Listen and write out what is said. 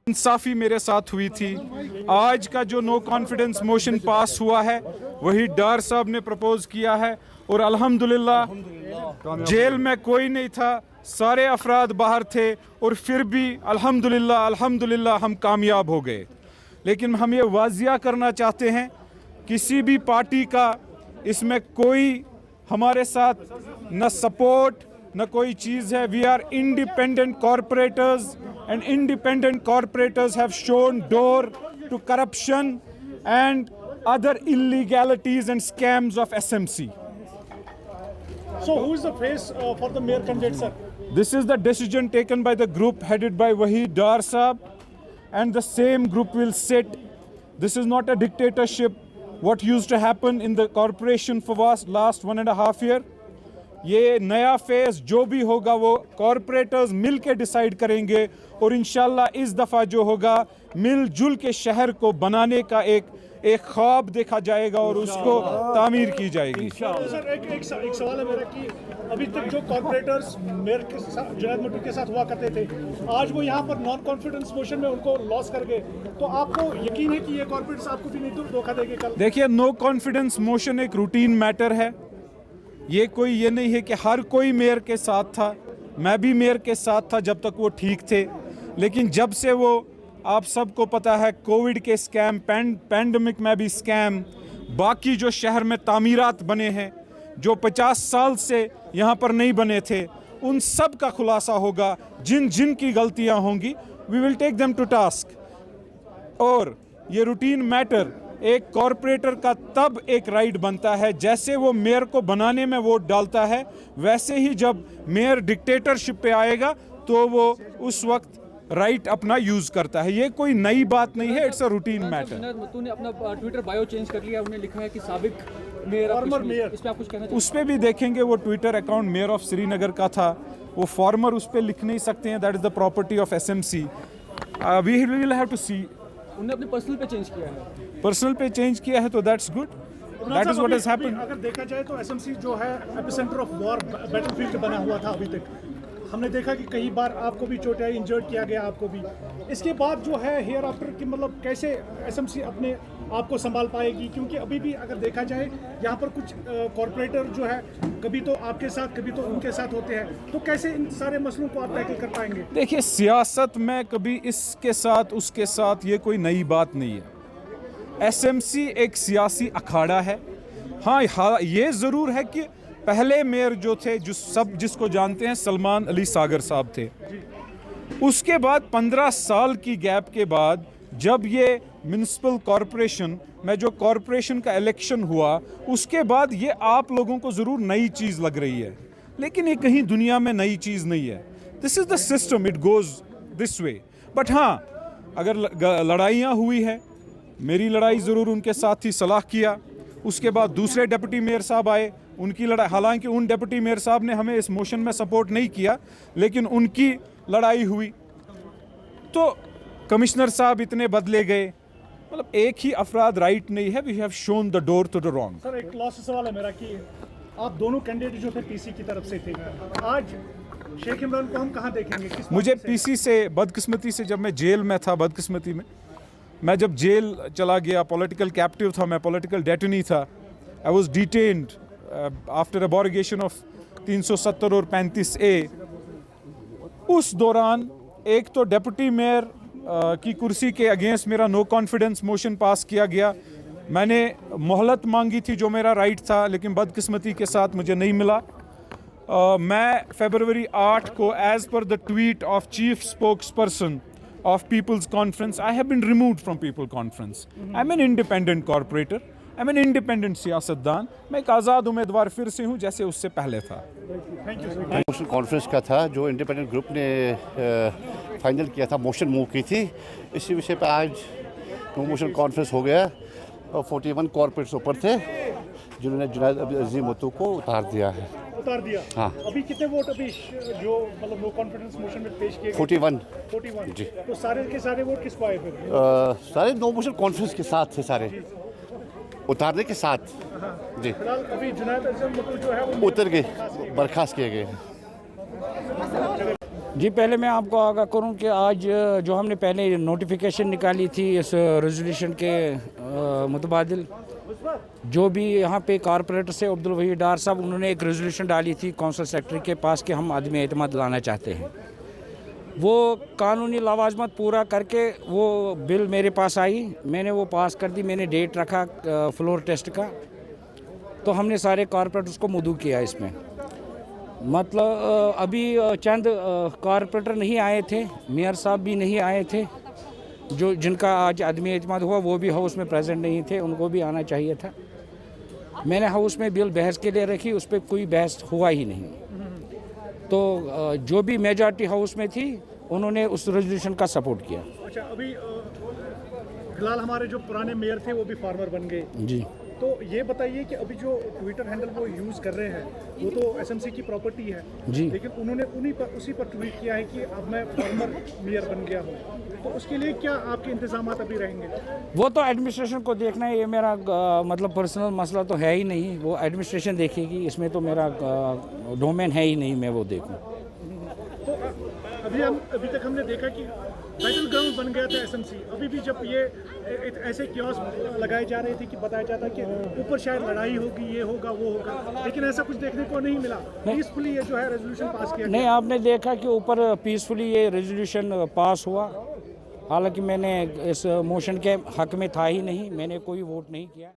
इंसाफी मेरे साथ हुई थी। आज का जो नो कॉन्फिडेंस मोशन पास हुआ है वही डार साहब ने प्रपोज किया है और अल्हम्दुलिल्लाह जेल में कोई नहीं था, सारे अफराद बाहर थे और फिर भी अल्हम्दुलिल्लाह हम कामयाब हो गए। लेकिन हम ये वाजिया करना चाहते हैं किसी भी पार्टी का इसमें कोई हमारे साथ न सपोर्ट न कोई चीज़ है। We are independent corporators and independent corporators have shown door to corruption and other illegalities and scams of SMC. So who is the face for the mayor candidate, sir? This is the decision taken by the group headed by Wahid Dar Saab, and the same group will sit. This is not a dictatorship. What used to happen in the corporation for last 1.5 years. ये नया phase जो भी होगा वो corporators मिल के decide करेंगे और इंशाल्लाह इस दफ़ा जो होगा मिलजुल के शहर को बनाने का एक ख्वाब देखा जाएगा और उसको तामीर की जाएगी। सर एक सवाल है मेरा कि अभी तक जो कॉरपोरेटर्स मेयर के साथ जुनैद मट्टू के साथ हुआ करते थे, आज वो यहाँ पर नॉन कॉन्फिडेंस मोशन में उनको लॉस कर गए, तो आपको यकीन है कि ये कॉरपोरेट्स आपको भी नहीं धोखा देंगे कल? देखिए, नो कॉन्फिडेंस मोशन एक रूटीन मैटर है। ये कोई ये नहीं है कि हर कोई मेयर के साथ था। मैं भी मेयर के साथ था जब तक वो ठीक थे, लेकिन जब से वो आप सबको पता है कोविड के स्कैम, पैंडमिक में भी स्कैम, बाकी जो शहर में तामीरात बने हैं जो 50 साल से यहाँ पर नहीं बने थे, उन सब का खुलासा होगा। जिन जिन की गलतियाँ होंगी we will take them to task. और ये रूटीन मैटर एक कॉरपोरेटर का तब एक राइट बनता है जैसे वो मेयर को बनाने में वोट डालता है, वैसे ही जब मेयर डिक्टेटरशिप पे आएगा तो वो उस वक्त राइट अपना यूज करता है। ये कोई नई बात नहीं है, it's a routine matter. Junaid Mattoo ने अपना ट्विटर बायो चेंज कर लिया, उन्होंने लिखा है कि साबिक मेयर, फॉर्मर मेयर, इस पे आप कुछ कहना चाहिए? उस पर भी देखेंगे, वो Twitter account mayor of Srinagar का था, वो फॉर्मर उस पर लिख नहीं सकते हैं, that is the property of SMC। We will have to see. उन्होंने अपने पर्सनल पे चेंज किया है, पर्सनल पे चेंज किया है तो that's good, that is what has happened. अगर देखा जाए तो SMC जो है एपिसेंटर ऑफ वॉर, बैटलफील्ड बना हुआ था अभी तक। हमने देखा कि कई बार आपको भी चोट आई, इंजर्ड किया गया आपको भी। इसके बाद जो है हेयर आफ्टर कि मतलब कैसे SMC अपने आप को संभाल पाएगी, क्योंकि अभी भी अगर देखा जाए यहाँ पर कुछ कॉरपोरेटर जो है कभी तो आपके साथ कभी तो उनके साथ होते हैं, तो कैसे इन सारे मसलों को आप टैकल कर पाएंगे? देखिए, सियासत में कभी इसके साथ उसके साथ ये कोई नई बात नहीं है। SMC एक सियासी अखाड़ा है। हाँ, ये ज़रूर है कि पहले मेयर जो थे, जिसको जानते हैं, सलमान अली सागर साहब थे। उसके बाद 15 साल की गैप के बाद जब ये म्यूनिसिपल कॉरपोरेशन में जो कॉरपोरेशन का इलेक्शन हुआ, उसके बाद ये आप लोगों को ज़रूर नई चीज़ लग रही है, लेकिन ये कहीं दुनिया में नई चीज़ नहीं है। This is the system, it goes this way. But हाँ, अगर लड़ाइयाँ हुई है, मेरी लड़ाई ज़रूर उनके साथ ही सलाह किया, उसके बाद दूसरे डिप्टी मेयर साहब आए, उनकी लड़ाई, हालांकि उन डिप्टी मेयर साहब ने हमें इस मोशन में सपोर्ट नहीं किया, लेकिन उनकी लड़ाई हुई। तो कमिश्नर साहब इतने बदले गए, मतलब एक ही अफराद राइट नहीं है। We have shown the door to the wrong. Sir एक लास्ट सवाल है मेरा कि आप दोनों कैंडिडेट जो थे PC की तरफ से थे, आज शेख इमरान को हम कहाँ देखेंगे? मुझे PC से बदकिस्मती से, जब मैं जेल में था, बदकिस्मती में मैं जब जेल चला गया, पॉलिटिकल कैप्टिव था, मैं पॉलिटिकल डेटनी था। I was detained after abrogation of 370 और 35A। उस दौरान एक तो डिप्टी मेयर की कुर्सी के अगेंस्ट मेरा नो कॉन्फिडेंस मोशन पास किया गया। मैंने मोहलत मांगी थी जो मेरा राइट था, लेकिन बदकिस्मती के साथ मुझे नहीं मिला। मैं फरवरी 8 को, एज पर the tweet of chief spokesperson of People's Conference, I have been removed from People Conference. I'm an independent corporator. I am an independent सियासतदान, मैं एक आज़ाद उम्मीदवार फिर से हूँ जैसे उससे पहले था। Thank you sir. Motion conference का था जो इंडिपेंडेंट ग्रुप ने फाइनल किया था, मोशन मूव की थी। इसी विषय पे आज मोशन कॉन्फ्रेंस हो गया और 41 कॉर्पोरेट्स ऊपर थे जिन्होंने जुनैद अजीम मुत्तू को उतार दिया है। उतार दिया। हाँ। अभी कितने वोट अभी जो मतलब नो कॉन्फिडेंस मोशन में पेश किए गए? 41 जी। तो सारे के सारे वोट किसको आए फिर? सारे नो मोशन कॉन्फ्रेंस के साथ थे, सारे उतारने के साथ जी। फिलहाल अभी जुनैद अजीम मुत्तू जो है वो उतर गए, बर्खास्त किए गए। जी, पहले मैं आपको आगाह करूं कि आज जो हमने पहले नोटिफिकेशन निकाली थी इस रेजोल्यूशन के मुतबादिल, जो भी यहाँ पे कारपोरेटर से अब्दुल वहीद डार साहब, उन्होंने एक रेजोल्यूशन डाली थी कौंसल सेक्रेटरी के पास कि हम आदमी एतमाद लाना चाहते हैं। वो कानूनी लवाजमत पूरा करके वो बिल मेरे पास आई, मैंने वो पास कर दी। मैंने डेट रखा फ्लोर टेस्ट का, तो हमने सारे कारपोरेटर्स को मदऊ किया इसमें। मतलब अभी चंद कारपोरेटर नहीं आए थे, मेयर साहब भी नहीं आए थे, जो जिनका आज आदमी एतमाद हुआ वो भी हाउस में प्रेजेंट नहीं थे, उनको भी आना चाहिए था। मैंने हाउस में बिल बहस के लिए रखी, उस पर कोई बहस हुआ ही नहीं। तो जो भी मेजॉरिटी हाउस में थी उन्होंने उस रेजोल्यूशन का सपोर्ट किया। अच्छा, अभी फिलहाल हमारे जो पुराने मेयर थे वो भी फार्मर बन गए। जी, तो ये बताइए कि अभी जो ट्विटर हैंडल वो यूज़ कर रहे हैं वो तो एसएमसी की प्रॉपर्टी है जी। लेकिन उन्होंने उसी पर ट्वीट किया है कि अब मैं फार्मर मेयर बन गया हूँ, तो उसके लिए क्या आपके इंतजाम अभी रहेंगे? वो तो एडमिनिस्ट्रेशन को देखना है, ये मेरा मतलब पर्सनल मसला तो है ही नहीं, वो एडमिनिस्ट्रेशन देखेगी, इसमें तो मेरा डोमेन है ही नहीं मैं वो देखूँ। तो अभी तक हमने देखा कि बैटल ग्राउंड बन गया था एसएमसी। अभी भी जब ये ऐसे क्योस लगाए जा रहे थे कि बताया जाता कि ऊपर शायद लड़ाई होगी, ये होगा वो होगा, लेकिन ऐसा कुछ देखने को नहीं मिला। पीसफुली ये जो है रेजोल्यूशन पास किया नहीं, आपने देखा कि ऊपर पीसफुली ये रेजोल्यूशन पास हुआ, हालांकि मैंने इस मोशन के हक में था ही नहीं, मैंने कोई वोट नहीं किया।